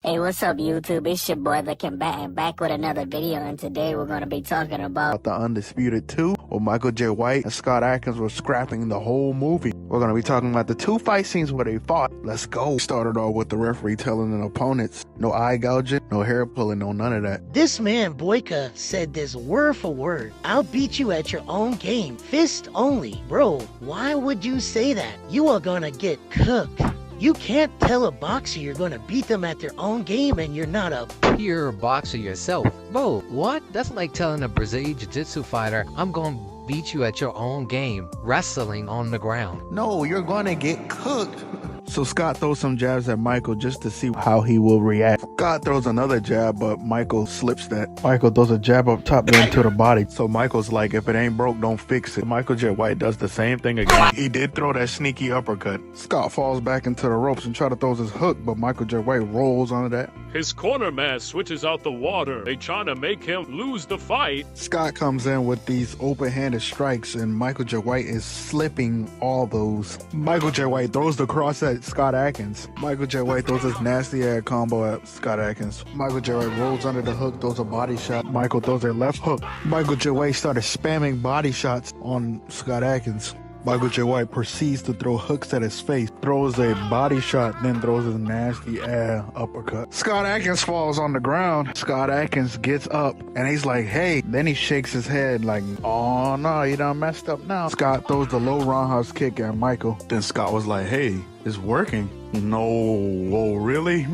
Hey, what's up, YouTube? It's your boy, the Combatant, back with another video, and today we're going to be talking about the Undisputed 2, where Michael J. White and Scott Adkins were scrapping the whole movie. We're going to be talking about the two fight scenes where they fought. Let's go. Started off with the referee telling the opponents, no eye gouging, no hair pulling, no none of that. This man, Boyka, said this word for word. I'll beat you at your own game, fist only. Bro, why would you say that? You are gonna get cooked. You can't tell a boxer you're gonna beat them at their own game and you're not a You're a boxer yourself. Bro, what? That's like telling a Brazilian Jiu-Jitsu fighter, I'm gonna beat you at your own game, wrestling on the ground. No, you're gonna get cooked. So Scott throws some jabs at Michael just to see how he will react. Scott throws another jab, but Michael slips that. Michael throws a jab up top then to the body. So Michael's like, if it ain't broke, don't fix it. Michael J. White does the same thing again. He did throw that sneaky uppercut. Scott falls back into the ropes and tries to throw his hook, but Michael J. White rolls under that. His corner man switches out the water. They trying to make him lose the fight. Scott comes in with these open-handed strikes, and Michael J. White is slipping all those. Michael J. White throws the cross at Scott Adkins. Michael J. White throws his nasty-ass combo at Scott Adkins. Michael J. White rolls under the hook, throws a body shot. Michael throws a left hook. Michael J. White started spamming body shots on Scott Adkins. Michael J. White proceeds to throw hooks at his face, throws a body shot, then throws his nasty ass uppercut. Scott Adkins falls on the ground. Scott Adkins gets up and he's like, hey. Then he shakes his head like, oh no, you done messed up now. Scott throws the low roundhouse kick at Michael. Then Scott was like, hey, it's working. No, whoa, really?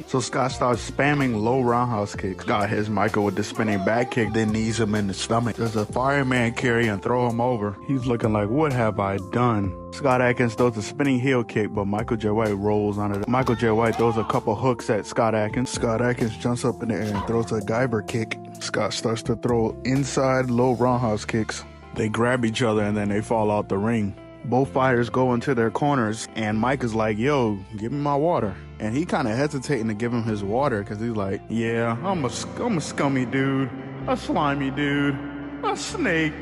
So Scott starts spamming low roundhouse kicks. Scott hits Michael with the spinning back kick, then knees him in the stomach. There's a fireman carry and throw him over. He's looking like, what have I done? Scott Adkins throws a spinning heel kick, but Michael J. White rolls under it. Michael J. White throws a couple hooks at Scott Adkins. Scott Adkins jumps up in the air and throws a Geiber kick. Scott starts to throw inside low roundhouse kicks. They grab each other and then they fall out the ring. Both fighters go into their corners, and Mike is like, yo, give me my water. And he kind of hesitating to give him his water because he's like, yeah, I'm a scummy dude, a slimy dude, a snake.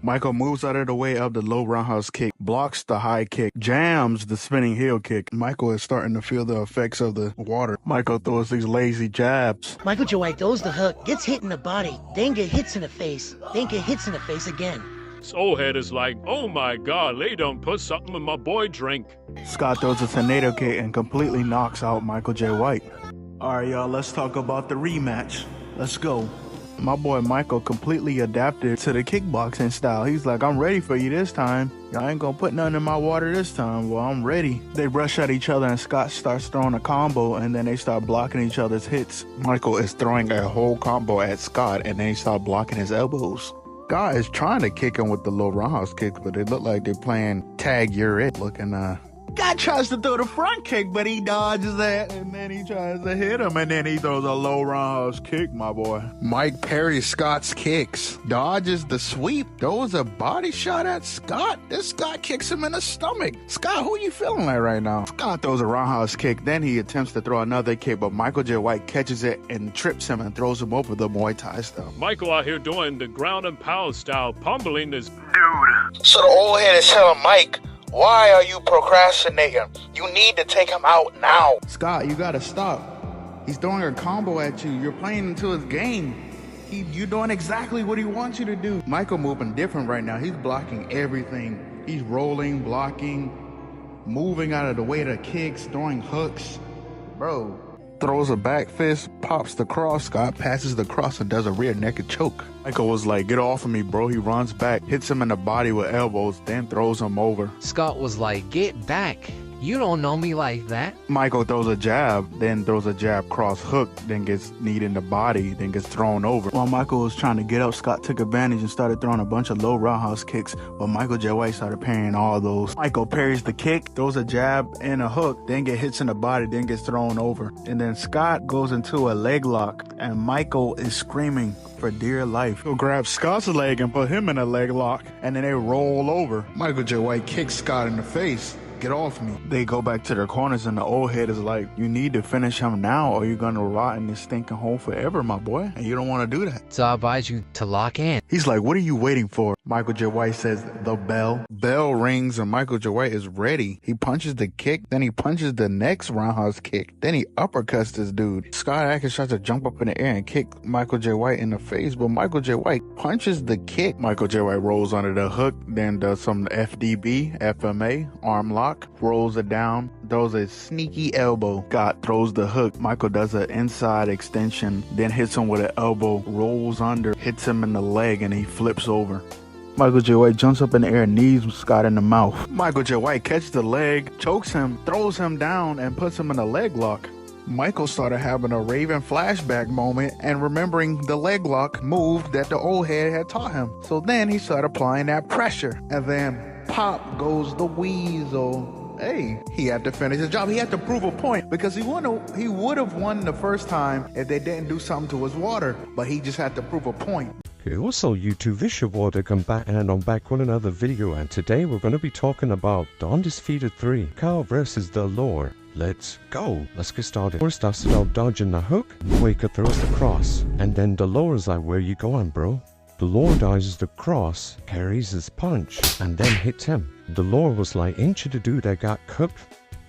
Michael moves out of the way of the low roundhouse kick, blocks the high kick, jams the spinning heel kick. Michael is starting to feel the effects of the water. Michael throws these lazy jabs. Michael J. White throws the hook, gets hit in the body, then get hits in the face, then get hits in the face again. His old head is like, oh my god, they done put something in my boy drink. Scott throws a tornado kick and completely knocks out Michael J. White. Alright y'all, let's talk about the rematch. Let's go. My boy Michael completely adapted to the kickboxing style. He's like, I'm ready for you this time. Y'all ain't gonna put nothing in my water this time. Well, I'm ready. They rush at each other and Scott starts throwing a combo and then they start blocking each other's hits. Michael is throwing a whole combo at Scott and then he starts blocking his elbows. Scott is trying to kick him with the low roundhouse kicks, but they look like they're playing tag you're it looking. Guy tries to throw the front kick, but he dodges that, and then he tries to hit him, and then he throws a low roundhouse kick, my boy. Mike parries Scott's kicks, dodges the sweep, throws a body shot at Scott. This Scott kicks him in the stomach. Scott, who you feeling like right now? Scott throws a roundhouse kick, then he attempts to throw another kick, but Michael J. White catches it and trips him and throws him over the Muay Thai style. Michael out here doing the ground and pound style, pummeling this dude. So the old head is telling Mike, why are you procrastinating? You need to take him out now. Scott, you gotta stop. He's throwing a combo at you. You're playing into his game. You're doing exactly what he wants you to do. Michael moving different right now. He's blocking everything. He's rolling, blocking, moving out of the way to kicks, throwing hooks. Bro, throws a back fist, pops the cross. Scott passes the cross and does a rear naked choke. Michael was like, get off of me, bro. He runs back, hits him in the body with elbows, then throws him over. Scott was like, get back. You don't know me like that. Michael throws a jab, then throws a jab cross hook, then gets kneed in the body, then gets thrown over. While Michael was trying to get up, Scott took advantage and started throwing a bunch of low roundhouse kicks, but Michael J. White started parrying all those. Michael parries the kick, throws a jab and a hook, then get hits in the body, then gets thrown over. And then Scott goes into a leg lock, and Michael is screaming for dear life. He'll grab Scott's leg and put him in a leg lock, and then they roll over. Michael J. White kicks Scott in the face. get off me. They go back to their corners and the old head is like, you need to finish him now or you're gonna rot in this stinking hole forever, my boy. And you don't want to do that. So I advise you to lock in. He's like, what are you waiting for? Michael J. White says, the bell. Bell rings and Michael J. White is ready. He punches the kick, then he punches the next roundhouse kick, then he uppercuts this dude. Scott Adkins tries to jump up in the air and kick Michael J. White in the face, but Michael J. White punches the kick. Michael J. White rolls under the hook, then does some FDB, FMA, arm lock, rolls it down, throws a sneaky elbow. Scott throws the hook. Michael does an inside extension, then hits him with an elbow, rolls under, hits him in the leg, and he flips over. Michael J. White jumps up in the air and knees Scott in the mouth. Michael J. White catches the leg, chokes him, throws him down, and puts him in a leg lock. Michael started having a Raven flashback moment and remembering the leg lock move that the old head had taught him. So then he started applying that pressure. And then pop goes the weasel. Hey, he had to finish his job. He had to prove a point because he would have won the first time if they didn't do something to his water. But he just had to prove a point. Okay, also YouTube, this your welcome back and I'm back with another video, and today we're going to be talking about the Undisputed 3, Kyle versus the Lore. Let's go. Let's get started. First I started out dodging the hook, Boyka throws the cross, and then the Lore's like, where you going, bro? The Lore dodges the cross, carries his punch, and then hits him. The Lore was like, ain't you the dude that got cooked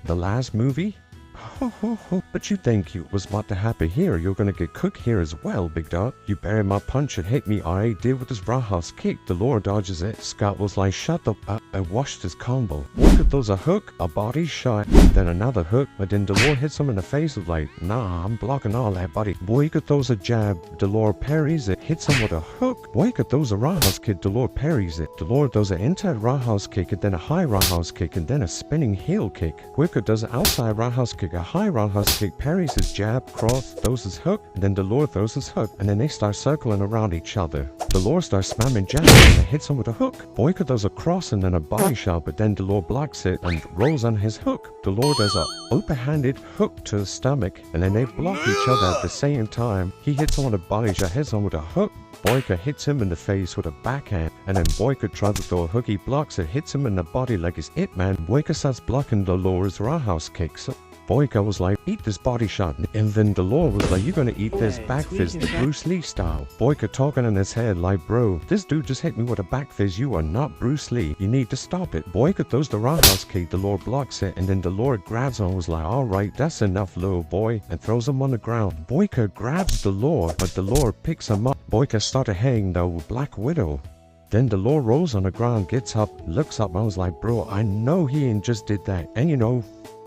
the last movie? Ho ho ho, but you think it was about to happen here? You're gonna get cooked here as well, big dog. You buried my punch and hit me, I did with his roundhouse kick. The Lore dodges it. Scott was like, shut up, I watched his combo. Boyka throws a hook, a body shot, then another hook, but then the Lore hits him in the face of like, nah, I'm blocking all that, buddy. Boyka throws a jab, the Lore parries it, hits him with a hook. Boyka throws a roundhouse kick, the Lore parries it. The Lore does an inside roundhouse kick, and then a high roundhouse kick, and then a spinning heel kick. Boyka does an outside roundhouse kick, a high roundhouse kick, parries his jab, cross, throws his hook, and then the Lore throws his hook, and then they start circling around each other. The Lore starts spamming jabs and hits him with a hook. Boyka does a cross and then a body shot, but then the Lore blocks it and rolls on his hook. The Lore does a open-handed hook to the stomach, and then they block each other at the same time. He hits him with a body shot, hits him with a hook. Boyka hits him in the face with a backhand, and then Boyka tries to throw a hook, he blocks it, hits him in the body like it's it, man. Boyka starts blocking the Lore's roundhouse kicks. Boyka was like, eat this body shot, and then the Lore was like, you're gonna eat this back fist, the Bruce Lee style. Boyka talking in his head like, bro, this dude just hit me with a back fist, you are not Bruce Lee, you need to stop it. Boyka throws the roundhouse kick, the Lore blocks it, and then the Lore grabs him and was like, alright, that's enough, little boy, and throws him on the ground. Boyka grabs the Lore, but the Lore picks him up. Boyka started hanging the Black Widow. Then the Lore rolls on the ground, gets up, looks up, and I was like, bro, I know he ain't just did that, and you know,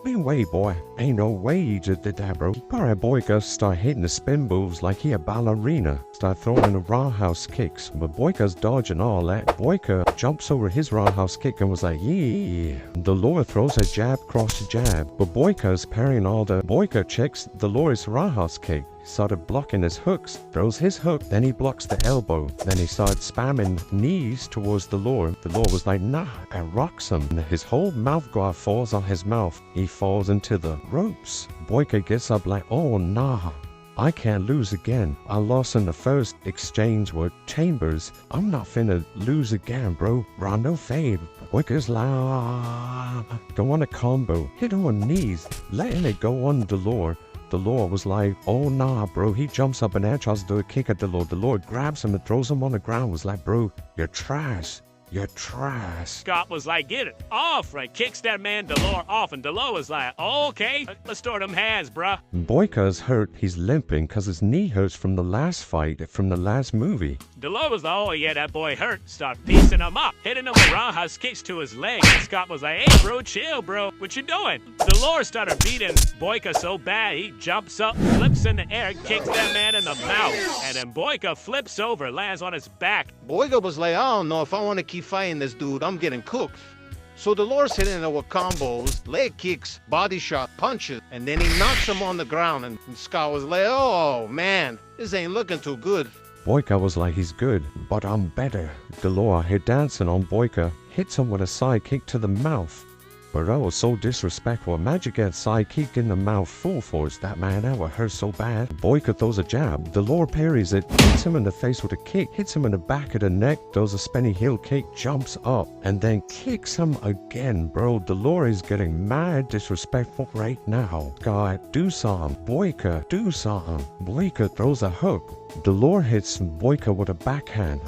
ain't way, boy. Ain't no way he just did that, bro. Alright, Boyka start hitting the spin moves like he a ballerina. Start throwing the roundhouse kicks, but Boyka's dodging all that. Boyka jumps over his roundhouse kick and was like, yeah. The Lore throws a jab, cross jab, but Boyka's parrying all the. Boyka checks the Lore's roundhouse kick. Started blocking his hooks, throws his hook, then he blocks the elbow, then he started spamming knees towards the Lore. The Lore was like, nah, and rocks him. And his whole mouth guard falls on his mouth. He falls into the ropes. Boyka gets up like, oh nah, I can't lose again. I lost in the first exchange with Chambers. I'm not finna lose again, bro. Rondo fade. Boyka's like, go on a combo, hit him on knees, letting it go on the Lore. The Lore was like, oh nah, bro. He jumps up and air tries to do a kick at the Lore. The Lore grabs him and throws him on the ground. Was like, bro, you're trash. You're trash. Scott was like, get it off, right? Kicks that man Delore off, and Delore was like, okay, let's throw them hands, bruh. Boyka's hurt. He's limping because his knee hurts from the last fight, from the last movie. Delore was like, oh yeah, that boy hurt. Start piecing him up, hitting him with roundhouse kicks to his leg. And Scott was like, hey, bro, chill, bro. What you doing? Delore started beating Boyka so bad, he jumps up, flips in the air, kicks that man in the mouth. And then Boyka flips over, lands on his back. Boyka was like, I don't know if I want to keep fighting this dude, I'm getting cooked. So Delore's hitting it with combos, leg kicks, body shot, punches, and then he knocks him on the ground, and Scott was like, oh man, this ain't looking too good. Boyka was like, he's good, but I'm better. Delore, here dancing on Boyka, hits him with a side kick to the mouth. But that was so disrespectful. Imagine getting side kick in the mouth full force. That man, that would hurt so bad. Boyka throws a jab. The Lord parries it, hits him in the face with a kick, hits him in the back of the neck, throws a spinning heel kick, jumps up, and then kicks him again, bro. The Lord is getting mad disrespectful right now. God, do something. Boyka, do something. Boyka throws a hook. The Lord hits Boyka with a backhand.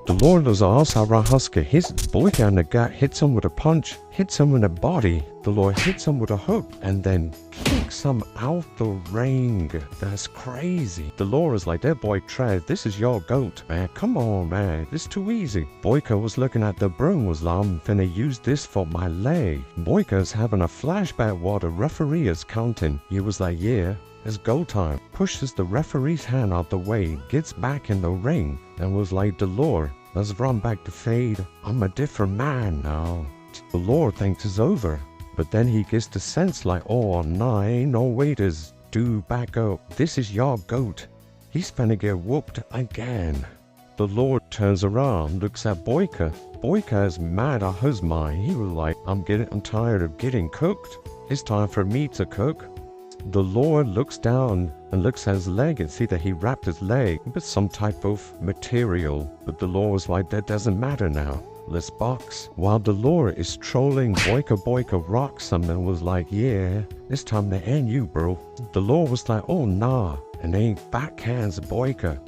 The Lord does a outside right husker, hits Boyka in the gut, hits him with a punch, hits him in the body. The Lord hits him with a hook and then kicks him out the ring. That's crazy. The Lord is like, that boy trash. This is your goat, man. Come on, man. This too easy. Boyka was looking at the broom, was like, I'm finna use this for my leg. Boyka is having a flashback while the referee is counting. He was like, yeah, it's go time. Pushes the referee's hand out the way, gets back in the ring, and was like, the Lord, let's run back to fade. I'm a different man now. The Lord thinks it's over, but then he gets the sense like, oh nah, ain't no way this dude back up. This is your goat. He's finna get whooped again. The Lord turns around, looks at Boyka. Boyka is mad at his mind. He was like, I'm tired of getting cooked. It's time for me to cook. The Lord looks down and looks at his leg and see that he wrapped his leg with some type of material. But the Lord was like, that doesn't matter now. Let's box. While the Lord is trolling, Boyka rocks him and was like, yeah, it's time to end you, bro. The Lord was like, oh nah, and then backhands Boyka.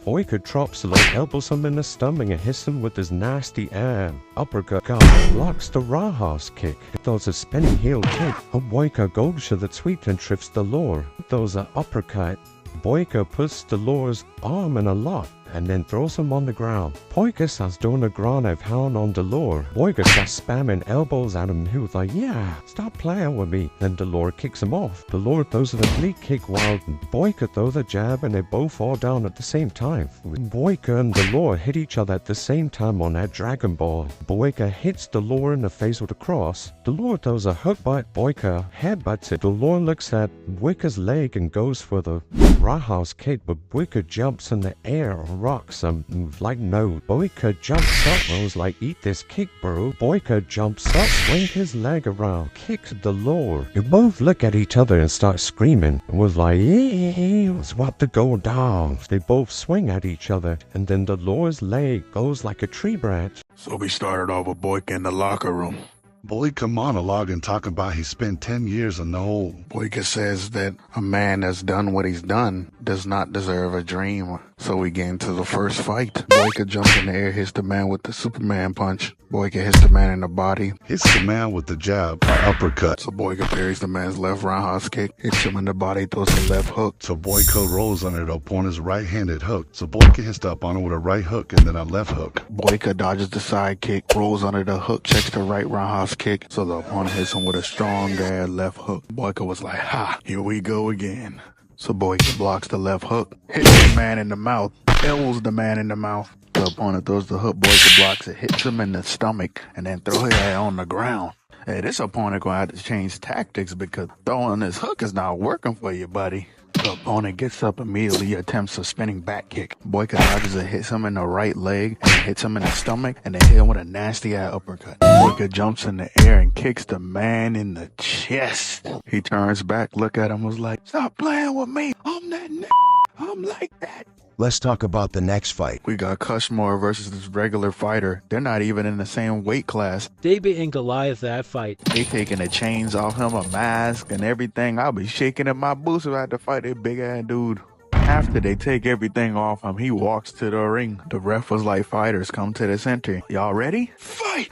Boyka drops the low, elbows him in the stomach and hits him with his nasty arm. Uppercut blocks the roundhouse kick. Throws a spinning heel kick. Boyka goes to the sweep and trips the Lord. Throws an uppercut. Boyka puts the Lord's arm in a lock and then throws him on the ground. Boyka starts doing a ground and pound on the Lord. Boyka starts spamming elbows at him. He was like, yeah, stop playing with me. Then the Lord kicks him off. The Lord throws an oblique kick while Boyka throws a jab and they both fall down at the same time. Boyka and the Lord hit each other at the same time on that Dragon Ball. Boyka hits the Lord in the face with a cross. The Lord throws a hook, but Boyka headbutts it. The Lord looks at Boyka's leg and goes for the roundhouse kick, but Boyka jumps in the air, rocks him like no. Boyka jumps up and was like, eat this kick, bro. Boyka jumps up, swings his leg around, kicks the Lord. They both look at each other and start screaming and was like, yeah, it's about to go down. They both swing at each other and then the Lord's leg goes like a tree branch. So we started off with Boyka in the locker room. Boyka monologuing, talking about he spent 10 years in the hole. Boyka says that a man that's done what he's done does not deserve a dream. So we get into the first fight. Boyka jumps in the air, hits the man with the Superman punch. Boyka hits the man in the body. Hits the man with the jab, uppercut. So Boyka parries the man's left roundhouse kick, hits him in the body, throws the left hook. So Boyka rolls under the opponent's right-handed hook. So Boyka hits the opponent with a right hook and then a left hook. Boyka dodges the side kick, rolls under the hook, checks the right roundhouse kick. So the opponent hits him with a strong ass left hook. Boyka was like, ha, here we go again. So Boyka blocks the left hook, hits the man in the mouth, elbows the man in the mouth. The opponent throws the hook, Boyka blocks it, hits him in the stomach, and then throws it on the ground. Hey, this opponent gonna have to change tactics because throwing this hook is not working for you, buddy. The opponent gets up immediately, attempts a spinning back kick. Boyka dodges it, hits him in the right leg, and hits him in the stomach, and then hit him with a nasty ass uppercut. Boyka jumps in the air and kicks the man in the chest. He turns back, look at him, was like, stop playing with me. I'm that I'm like that. Let's talk about the next fight. We got Kushmore versus this regular fighter. They're not even in the same weight class. David and Goliath, that fight. They taking the chains off him, a mask and everything. I'll be shaking in my boots if I had to fight that big ass dude. After they take everything off him, he walks to the ring. The ref was like, fighters, come to the center. Y'all ready? Fight!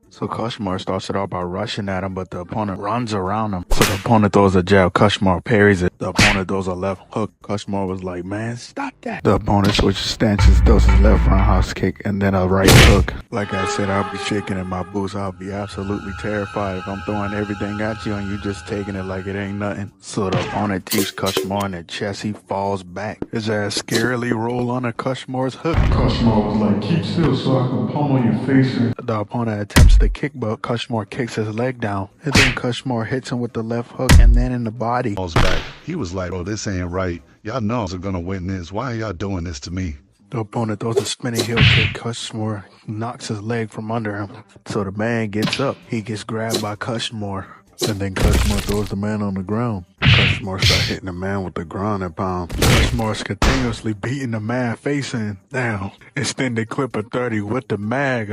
So Kushmore starts it off by rushing at him, but the opponent runs around him. So the opponent throws a jab, Kushmore parries it. The opponent throws a left hook. Kushmore was like, man, stop that. The opponent switches stances, throws his left roundhouse kick, and then a right hook. Like I said, I'll be shaking in my boots. I'll be absolutely terrified if I'm throwing everything at you and you just taking it like it ain't nothing. So the opponent teeps Kushmore in the chest. He falls back. His ass scarily roll under Kushmore's hook. Kushmore was like, keep still so I can pummel your face in. The opponent attempts to kick, but Kushmore kicks his leg down. And then Kushmore hits him with the left hook and then in the body. Falls back. He was like, oh, this ain't right. Y'all know I'm gonna win this. Why are y'all doing this to me? The opponent throws a spinning heel kick. Cushmore knocks his leg from under him. So the man gets up. He gets grabbed by Cushmore. And then Cushmore throws the man on the ground. Cushmore starts hitting the man with the ground and pound. Cushmore's continuously beating the man facing down. Extended clip of 30 with the mag.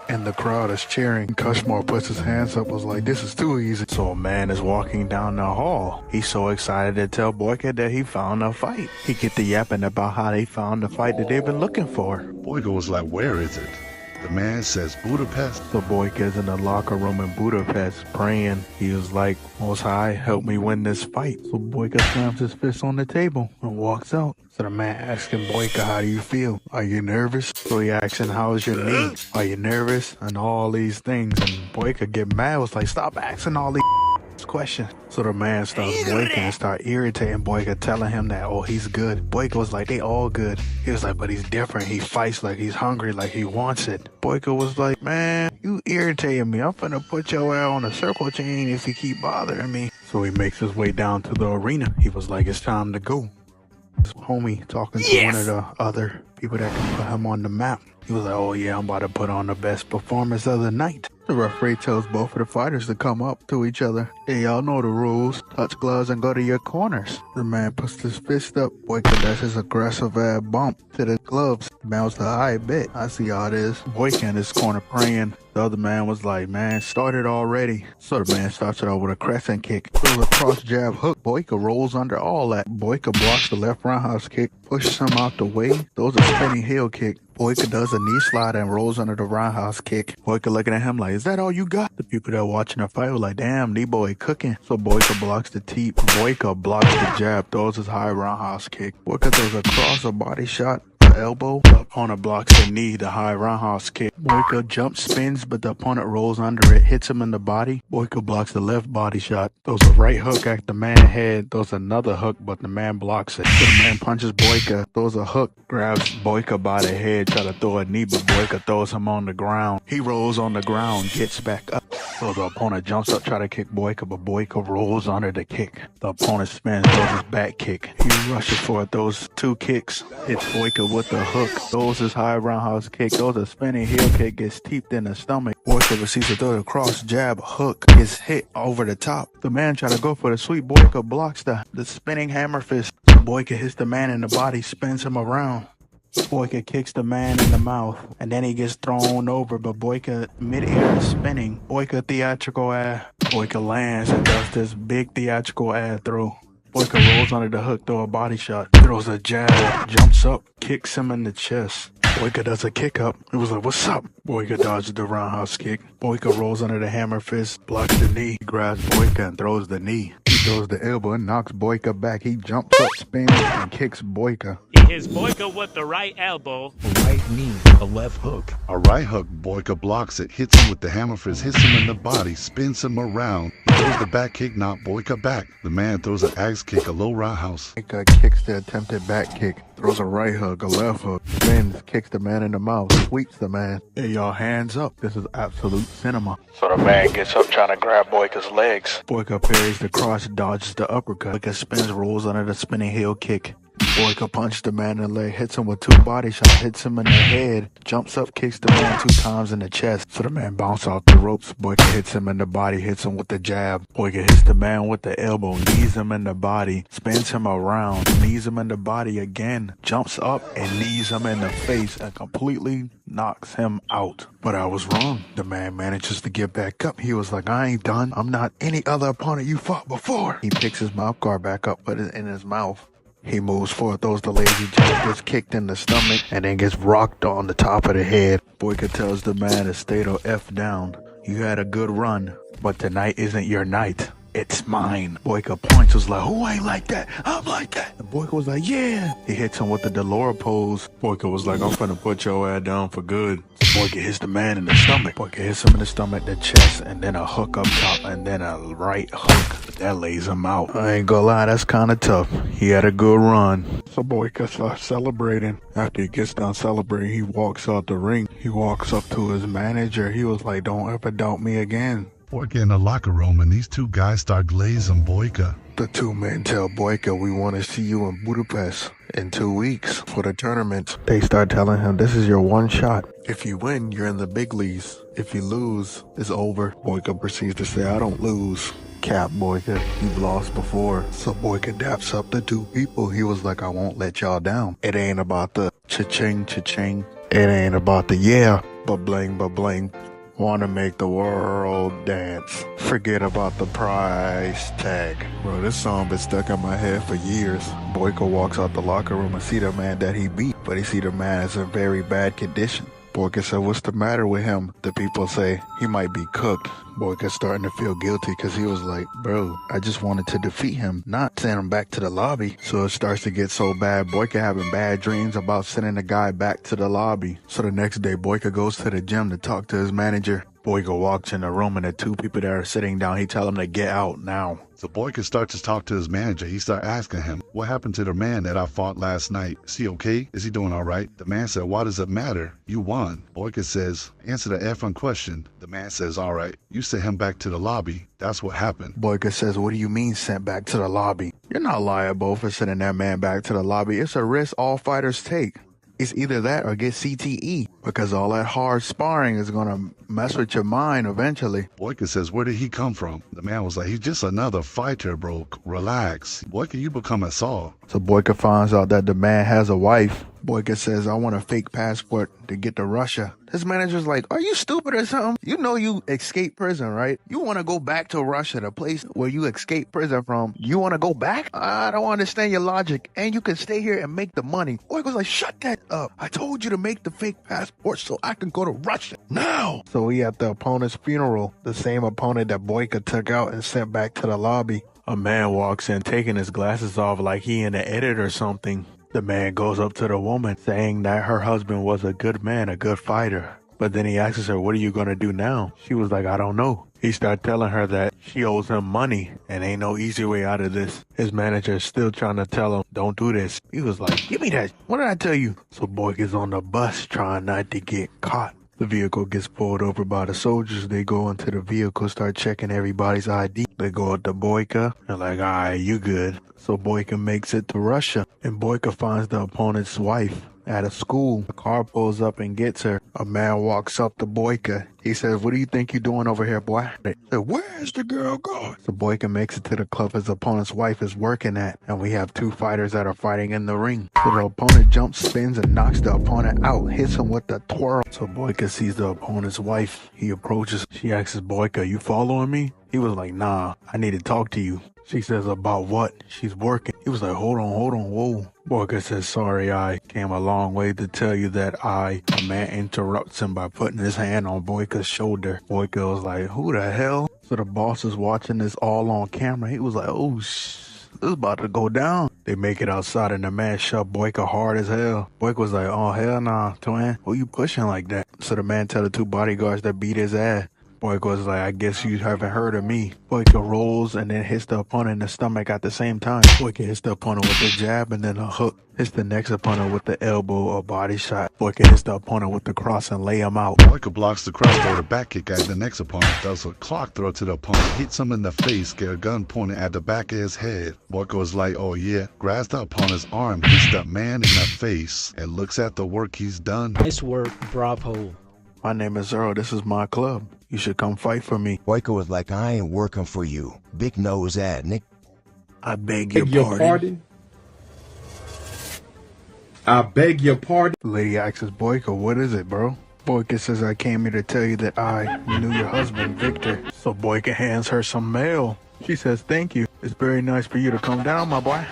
And the crowd is cheering. Cushmore puts his hands up, was like, this is too easy. So a man is walking down the hall. He's so excited to tell Boyka that he found a fight. He get to yapping about how they found the fight that they've been looking for. Boyka was like, where is it? The man says Budapest. So Boyka's in the locker room in Budapest praying. He was like, Most High, help me win this fight. So Boyka slams his fist on the table and walks out. So the man asking Boyka, how do you feel? Are you nervous? So he asking, how's your knee? Are you nervous? And all these things. And Boyka get mad, was like, stop asking all these question. So the man starts Boyka and start irritating Boyka, telling him that, oh, he's good. Boyka was like, they all good. He was like, but he's different. He fights like he's hungry, like he wants it. Boyka was like, man, you irritating me. I'm finna put your ass on a circle chain if you keep bothering me. So he makes his way down to the arena. He was like, it's time to go. His homie talking to one of the other people that can put him on the map. He was like, oh yeah, I'm about to put on the best performance of the night. The referee tells both of the fighters to come up to each other. Hey, y'all know the rules. Touch gloves and go to your corners. The man puts his fist up. Boyka does his aggressive ass bump to the gloves. The man was like, I bet. I see how it is. Boyka in his corner praying. The other man was like, man, started already. So the man starts it out with a crescent kick. Throws a cross jab hook. Boyka rolls under all that. Boyka blocks the left roundhouse kick, pushes him out the way. Throws a spinning heel kick. Boyka does a knee slide and rolls under the roundhouse kick. Boyka looking at him like, is that all you got? The people that are watching the fight were like, damn, D-boy cooking. So Boyka blocks the teep. Boyka blocks the jab, throws his high roundhouse kick. Boyka throws a cross, a body shot, the elbow. The opponent blocks the knee, the high roundhouse kick. Boyka jump spins, but the opponent rolls under it, hits him in the body. Boyka blocks the left body shot, throws a right hook at the man's head, throws another hook, but the man blocks it. So the man punches Boyka, throws a hook, grabs Boyka by the head, try to throw a knee, but Boyka throws him on the ground. He rolls on the ground, gets back up. So the opponent jumps up, try to kick Boyka, but Boyka rolls under the kick. The opponent spins, throws his back kick. He rushes for those two kicks, hits Boyka with the hook, throws his high roundhouse kick, throws a spinning heel kick, gets teeped in the stomach. Boyka proceeds to throw the cross jab hook, gets hit over the top. The man try to go for the sweep. Boyka blocks the spinning hammer fist. Boyka hits the man in the body, spins him around. Boyka kicks the man in the mouth, and then he gets thrown over, but Boyka mid-air is spinning. Boyka theatrical ass. Boyka lands and does this big theatrical ass throw. Boyka rolls under the hook, throw a body shot, throws a jab, jumps up, kicks him in the chest. Boyka does a kick up. It was like, what's up? Boyka dodges the roundhouse kick. Boyka rolls under the hammer fist, blocks the knee, grabs Boyka and throws the knee. He throws the elbow and knocks Boyka back. He jumps up, spins, and kicks Boyka. He hits Boyka with the right elbow. A right knee, a left hook. A right hook, Boyka blocks it, hits him with the hammer fist, hits him in the body, spins him around. He throws the back kick, knock Boyka back. The man throws an axe kick, a low roundhouse. Boyka kicks the attempted back kick, throws a right hook, a left hook, spins, kicks the man in the mouth, sweeps the man. Hey, y'all, hands up. This is absolute cinema. So the man gets up trying to grab Boyka's legs. Boyka parries the cross, dodges the uppercut. Boyka spins, rolls under the spinning heel kick. Boyka punches the man in the leg, hits him with two body shots, hits him in the head, jumps up, kicks the man 2 times in the chest. So the man bounces off the ropes. Boyka hits him in the body, hits him with the jab. Boyka hits the man with the elbow, knees him in the body, spins him around, knees him in the body again, jumps up and knees him in the face and completely knocks him out. But I was wrong. The man manages to get back up. He was like, I ain't done. I'm not any other opponent you fought before. He picks his mouth guard back up, put it in his mouth. He moves forward, throws the lazy jab, gets kicked in the stomach, and then gets rocked on the top of the head. Boyka tells the man to stay the F down. You had a good run, but tonight isn't your night. It's mine. Boyka points, was like, who ain't like that? I'm like that. And Boyka was like, yeah. He hits him with the Delora pose. Boyka was like, I'm finna put your ass down for good. So Boyka hits the man in the stomach. Boyka hits him in the stomach, the chest, and then a hook up top, and then a right hook. That lays him out. I ain't gonna lie, that's kinda tough. He had a good run. So Boyka starts celebrating. After he gets done celebrating, he walks out the ring. He walks up to his manager. He was like, don't ever doubt me again. Boyka in the locker room, and these two guys start glazing Boyka. The two men tell Boyka, we want to see you in Budapest in 2 weeks for the tournament. They start telling him, this is your one shot. If you win, you're in the big leagues. If you lose, it's over. Boyka proceeds to say, I don't lose. Cap Boyka, you've lost before. So Boyka daps up the two people. He was like, I won't let y'all down. It ain't about the cha-ching, cha-ching. It ain't about the yeah, but bling, but bling. Wanna make the world dance. Forget about the price tag. Bro, this song been stuck in my head for years. Boyka walks out the locker room and see the man that he beat, but he see the man is in very bad condition. Boyka said, what's the matter with him? The people say, he might be cooked. Boyka's starting to feel guilty because he was like, bro, I just wanted to defeat him, not send him back to the lobby. So it starts to get so bad. Boyka having bad dreams about sending the guy back to the lobby. So the next day, Boyka goes to the gym to talk to his manager. Boyka walks in the room and the two people that are sitting down, he tell them to get out now. So Boyka starts to talk to his manager. He starts asking him, what happened to the man that I fought last night? Is he okay? Is he doing all right? The man said, why does it matter? You won. Boyka says, answer the effing question. The man says, all right, you sent him back to the lobby. That's what happened. Boyka says, what do you mean sent back to the lobby? You're not liable for sending that man back to the lobby. It's a risk all fighters take. It's either that or get CTE, because all that hard sparring is going to mess with your mind eventually. Boyka says, where did he come from? The man was like, he's just another fighter, bro. Relax. Boyka, you become a Saul. So Boyka finds out that the man has a wife. Boyka says, I want a fake passport to get to Russia. His manager's like, are you stupid or something? You know you escaped prison, right? You want to go back to Russia, the place where you escaped prison from. You want to go back? I don't understand your logic. And you can stay here and make the money. Boyka's like, shut that up. I told you to make the fake passport so I can go to Russia now. So he at the opponent's funeral, the same opponent that Boyka took out and sent back to the lobby. A man walks in taking his glasses off like he in the edit or something. The man goes up to the woman saying that her husband was a good man, a good fighter. But then he asks her, what are you going to do now? She was like, I don't know. He started telling her that she owes him money and ain't no easy way out of this. His manager is still trying to tell him, don't do this. He was like, give me that. What did I tell you? So Boyka's on the bus trying not to get caught. The vehicle gets pulled over by the soldiers. They go into the vehicle, start checking everybody's ID. They go up to Boyka. They're like, all right, you good. So Boyka makes it to Russia, and Boyka finds the opponent's wife at a school. A car pulls up and gets her. A man walks up to Boyka. He says, what do you think you're doing over here, boy? They say, where's the girl going? So Boyka makes it to the club his opponent's wife is working at. And we have two fighters that are fighting in the ring. So the opponent jumps, spins, and knocks the opponent out. Hits him with the twirl. So Boyka sees the opponent's wife. He approaches. She asks Boyka, you following me? He was like, nah, I need to talk to you. She says, about what? She's working. He was like, hold on, whoa. Boyka says, sorry, I came a long way to tell you that a man interrupts him by putting his hand on Boyka's shoulder. Boyka was like, who the hell? So the boss is watching this all on camera. He was like, oh, this is about to go down. They make it outside and the man shoved Boyka hard as hell. Boyka was like, oh, hell nah, twin. Who you pushing like that? So the man tell the two bodyguards that beat his ass. Boyka was like, I guess you haven't heard of me. Boyka rolls and then hits the opponent in the stomach at the same time. Boyka hits the opponent with a jab and then a hook. Hits the next opponent with the elbow or body shot. Boyka hits the opponent with the cross and lay him out. Boyka blocks the cross throw, the back kick at the next opponent. Does a clock throw to the opponent. Hits him in the face, get a gun pointed at the back of his head. Boyka was like, oh yeah. Grabs the opponent's arm, hits the man in the face, and looks at the work he's done. Nice work, bravo. My name is Earl. This is my club. You should come fight for me. Boyka was like, I ain't working for you. Big nose ad, Nick. I beg your pardon. I beg your pardon. The lady asks Boyka, what is it, bro? Boyka says, I came here to tell you that I knew your husband, Victor. So Boyka hands her some mail. She says, thank you. It's very nice for you to come down, my boy.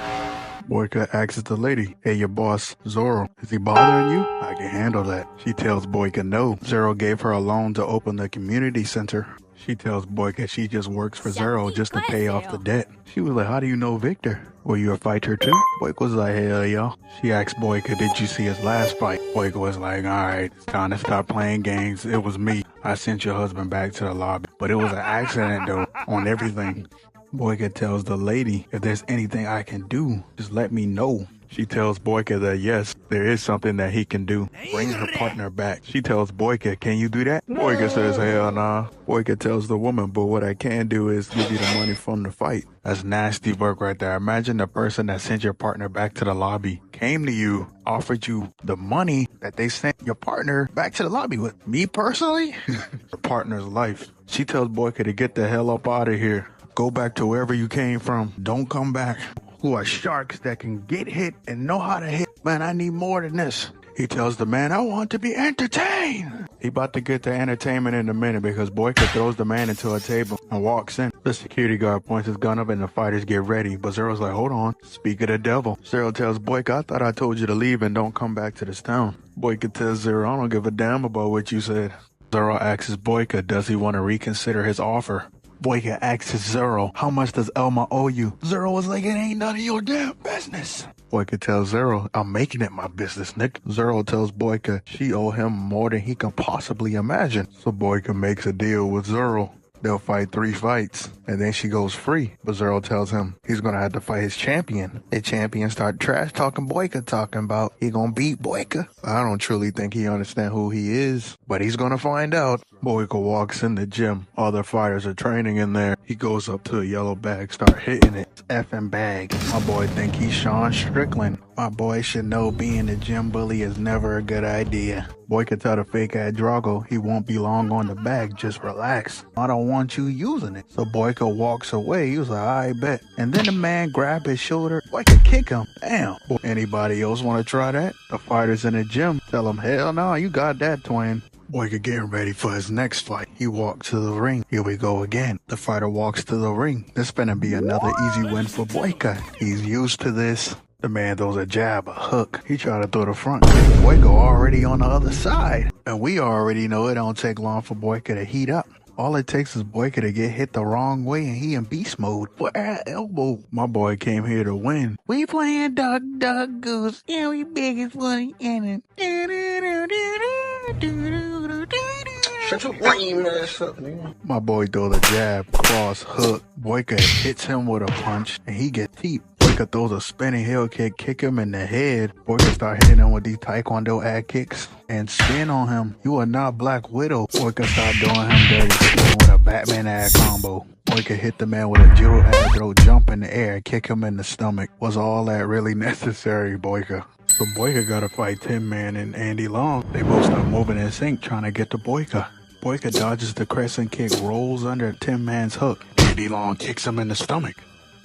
Boyka asks the lady, hey, your boss, Zoro, is he bothering you? I can handle that. She tells Boyka no. Zoro gave her a loan to open the community center. She tells Boyka she just works for Zoro just to pay off the debt. She was like, how do you know Victor? Were you a fighter too? Boyka was like, hell yeah. She asked Boyka, did you see his last fight? Boyka was like, alright, it's time to stop playing games. It was me. I sent your husband back to the lobby. But it was an accident though, on everything. Boyka tells the lady, if there's anything I can do, just let me know. She tells Boyka that yes, there is something that he can do. Bring her partner back. She tells Boyka, can you do that? Boyka says, hell nah. Boyka tells the woman, but what I can do is give you the money from the fight. That's nasty work right there. Imagine the person that sent your partner back to the lobby came to you, offered you the money that they sent your partner back to the lobby with. Me personally? Your partner's life. She tells Boyka to get the hell up out of here. Go back to wherever you came from. Don't come back. Who are sharks that can get hit and know how to hit. Man, I need more than this. He tells the man, I want to be entertained. He about to get to entertainment in a minute because Boyka throws the man into a table and walks in. The security guard points his gun up and the fighters get ready. But Zero's like, hold on. Speak of the devil. Zero tells Boyka, I thought I told you to leave and don't come back to this town. Boyka tells Zero, I don't give a damn about what you said. Zero asks Boyka, does he want to reconsider his offer? Boyka asks Zero, how much does Elma owe you? Zero was like, it ain't none of your damn business. Boyka tells Zero, I'm making it my business, Nick. Zero tells Boyka she owe him more than he can possibly imagine. So Boyka makes a deal with Zero. They'll fight 3 fights, and then she goes free. But Zero tells him he's gonna have to fight his champion. The champion start trash talking Boyka, talking about he gonna beat Boyka. I don't truly think he understands who he is, but he's gonna find out. Boyka walks in the gym. Other fighters are training in there. He goes up to a yellow bag, start hitting it. Effing bag. My boy think he's Sean Strickland. My boy should know being a gym bully is never a good idea. Boyka tell the fake ass Drago he won't be long on the bag, just relax. I don't want you using it. So Boyka walks away. He was like, I bet. And then the man grabbed his shoulder. Boyka kick him. Damn. Anybody else want to try that? The fighters in the gym tell him, hell no, you got that, twin. Boyka getting ready for his next fight. He walked to the ring. Here we go again. The fighter walks to the ring. This finna be another easy win for Boyka. He's used to this. The man throws a jab, a hook. He tried to throw the front. Boyka already on the other side. And we already know it don't take long for Boyka to heat up. All it takes is Boyka to get hit the wrong way and he in beast mode. For our elbow. My boy came here to win. We playing Duck, Duck, Goose. Yeah, we big as funny in Shut your lame ass up, nigga. My boy throws a jab, cross, hook. Boyka hits him with a punch and he gets deep. Boyka throws a spinning heel kick him in the head. Boyka start hitting him with these taekwondo ad kicks and spin on him. You are not Black Widow. Boyka start doing him dirty, hit him with a Batman ad combo. Boyka hit the man with a judo ad throw, jump in the air, kick him in the stomach. Was all that really necessary, Boyka? So Boyka gotta fight Tin Man and Andy Long. They both start moving in sync trying to get to Boyka. Boyka dodges the crescent kick, rolls under Tin Man's hook. Andy Long kicks him in the stomach.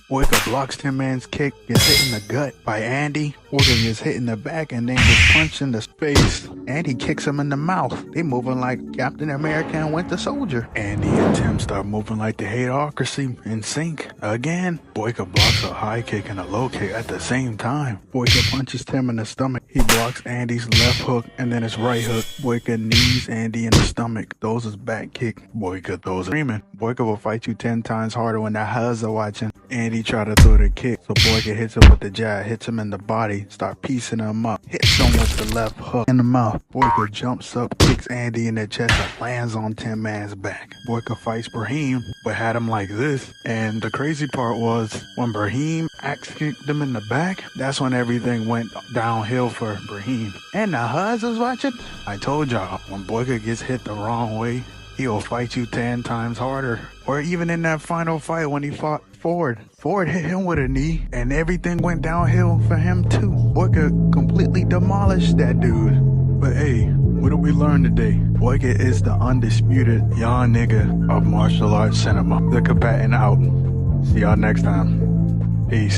Boyka blocks Tin Man's kick, gets hit in the gut by Andy. Boyka gets hit in the back and then gets punched in the face. Andy kicks him in the mouth. They moving like Captain America and Winter Soldier. Andy and Tim start moving like the Hateocracy in sync. Again, Boyka blocks a high kick and a low kick at the same time. Boyka punches Tim in the stomach. He blocks Andy's left hook and then his right hook. Boyka knees Andy in the stomach. Throws his back kick. Boyka throws a screaming. Boyka will fight you 10 times harder when the Huz are watching. Andy try to throw the kick, so Boyka hits him with the jab, hits him in the body, start piecing him up, hits him with the left hook in the mouth. Boyka jumps up, kicks Andy in the chest, and lands on Tin Man's back. Boyka fights Brahim, but had him like this. And the crazy part was, when Brahim axe kicked him in the back, that's when everything went downhill for Brahim. And the Huz was watching. I told y'all, when Boyka gets hit the wrong way, he'll fight you 10 times harder. Or even in that final fight when he fought Ford. Ford hit him with a knee and everything went downhill for him too. Boyka completely demolished that dude. But hey, what did we learn today? Boyka is the undisputed young nigga of martial arts cinema. The combatant out. See y'all next time. Peace.